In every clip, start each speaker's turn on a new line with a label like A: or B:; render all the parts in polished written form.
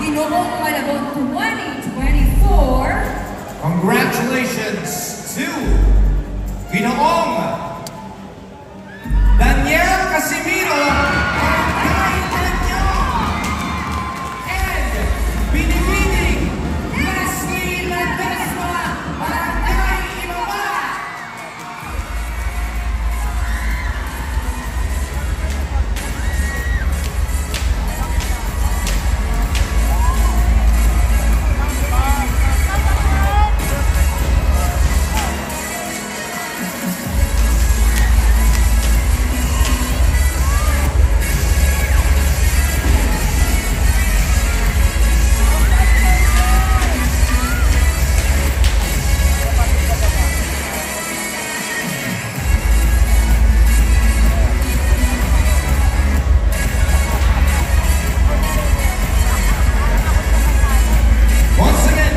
A: Ginoong Malabon 2024.
B: Congratulations to Ginoong Daniel Casimiro and Binibining Leslie Ledesma Barangay Ibaba.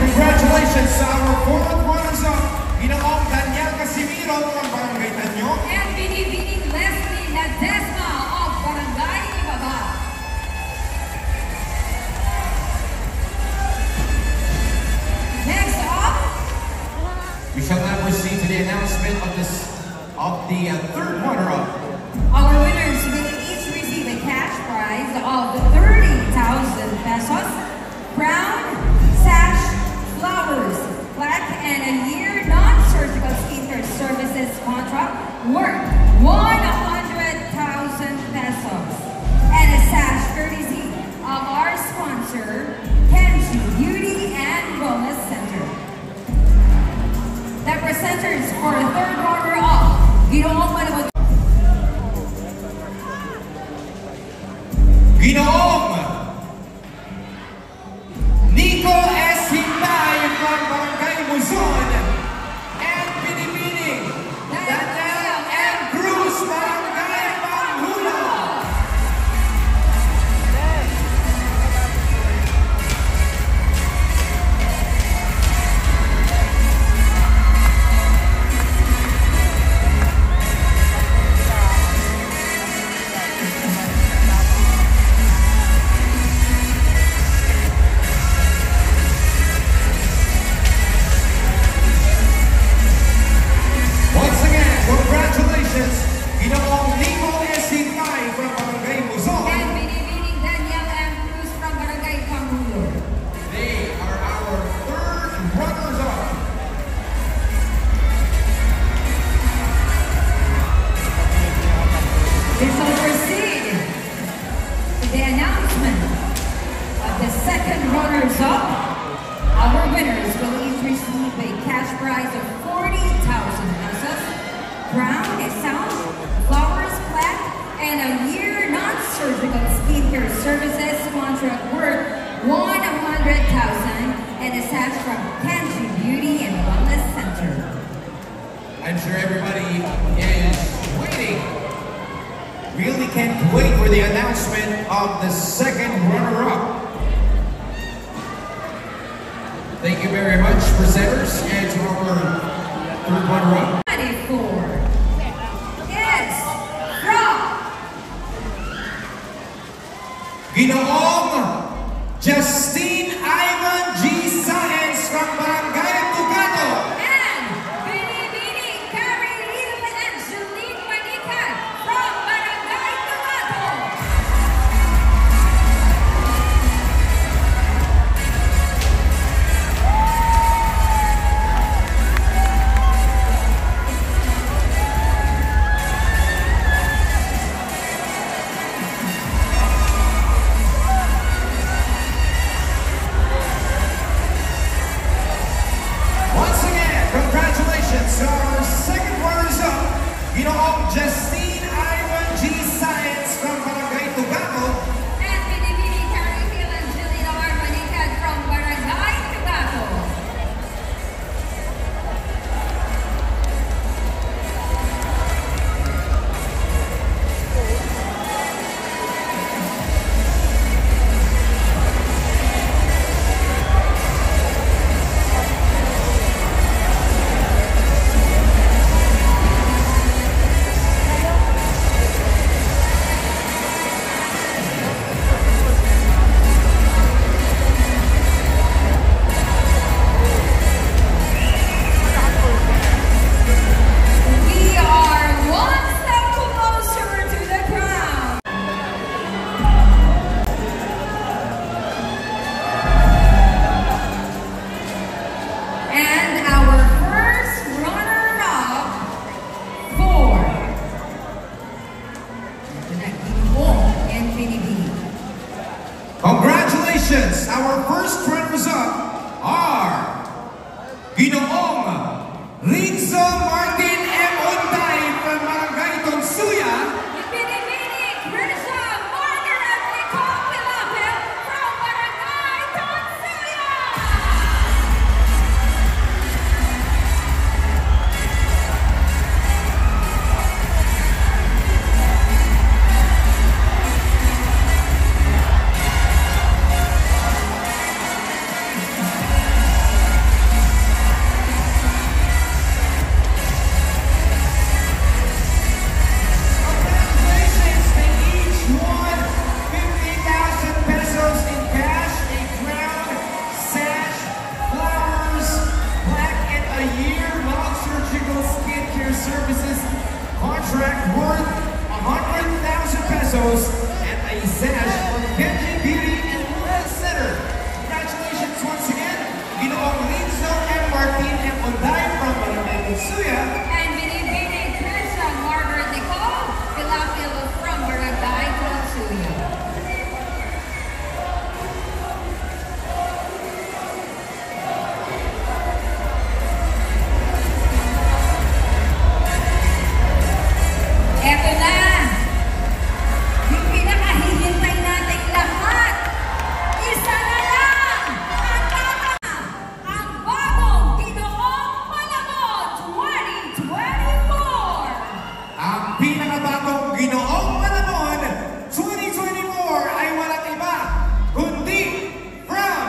B: Congratulations to our fourth runners-up, Ginoong Daniel Casimiro from Barangay Tanyo
A: and Binibining Leslie Ledesma of Barangay Ibaba. Next up,
B: we shall now proceed to the announcement of the third runner-up.
A: Our winners will each receive a cash prize of 30,000 pesos, crown, sash, flowers, plaque, and a year non-surgical skincare services contract worth 100,000 pesos. And a sash courtesy of our sponsor, Kenji Beauty and Wellness Center. The presenters for the third runner-up, Ginoong Malabon.
B: Ginoong Nico S. Hintay from Barangay Luzon and Binibining Daniel M. Cruz Barangay Panghulo. Congratulations, Ginoong Nico S. Hintay from Barangay Luzon
A: and Binibining Daniel M. Cruz from Barangay Panghulo.
B: They are our third runners-up.
A: This will proceed to the announcement of the second runners-up. Our winners will each receive a cash prize of 40,000 pesos, crown, a sash, flowers, plaque, and a year non-surgical skincare services contract worth 100,000 and a sash from Kenji Beauty and Wellness Center.
B: I'm sure everybody is waiting. Really can't wait for the announcement of the second runner-up. Thank you very much, presenters, and to our third runner-up.
A: 24 is from
B: Ginoong Justine Ivan G. Saenz from Barangay Tugato.
A: and Binibining Carrie Angeline Manica from Barangay Tugato.
B: Once again, congratulations to our second runners-up, Ginoong Justine Ivan G. Saenz from Barangay Tugato.
A: And Binibining Carrie Angeline Manica from Barangay Tugato.
B: Congratulations! Our first runners-up are Ginoong Rinzo Martin M. Onday from Barangay Tonsuya.
A: Ibinibining Krisha Margaret Nicole Pilapil from Barangay Tonsuya.
B: Congratulations! They each won 50,000 pesos in cash, a crown, sash, flowers, plaque, and a year-long surgical skincare services contract worth 100,000 pesos and a sash from Kenji Beauty and Wellness Center. Congratulations once again, Ginoong Rinzo M. Martin M. Onday from Barangay Tonsuya.
A: And binibining Krisha Margaret Nicole Pilapil from Barangay Tonsuya. Eto na! Yung pinakahihintay nating lahat! Isa na lang! Ang tama! Ang bagong Ginoong Malabon 2024!
B: Ang pinakabagong Ginoong Malabon 2024 ay walang iba kundi from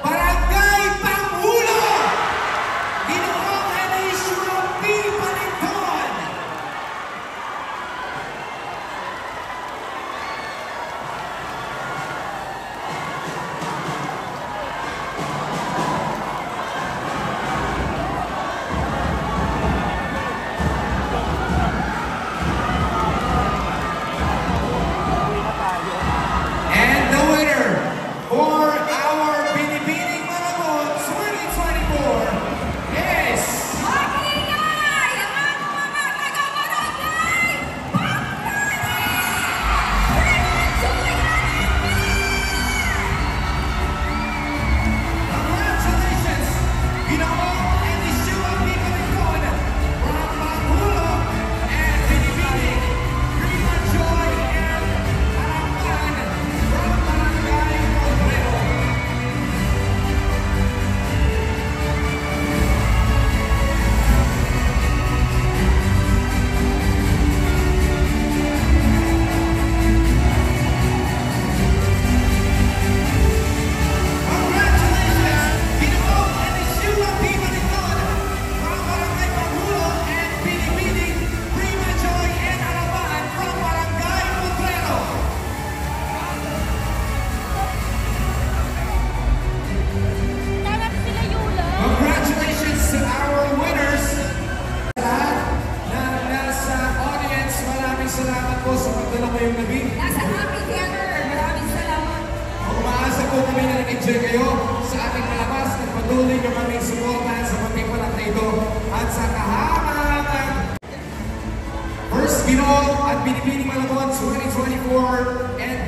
B: Barangay Pangulo, Ginoong Eliseo P. Palinton. And the winner for our Binibining Malabon 2024 is
A: Mag-ingay ang mga taga-barangay!
B: congratulations, Ginoong Eliseo P. Palinton from Pangulo and Binibining Prima Joy and Harapan from Barangay Pobrero. Congratulations, Ginoong Eliseo P. Palinton from Barangay Pangulo and Binibining Prima Joy and Harapan from Barangay Pobrero.
C: Tanap sila Yula.
B: Congratulations to our winners. Lahat na nasa audience, maraming salamat po sa pagdala ngayong gabi.
A: Nasa happy theater. Maraming salamat.
B: Umaasa po kami na nag-enjoy kayo sa ating palabas at patuloy na kami suportahan sa pagpipalat na ito at sa kahamangan. First Ginoo at Binibining Malabon 2024 and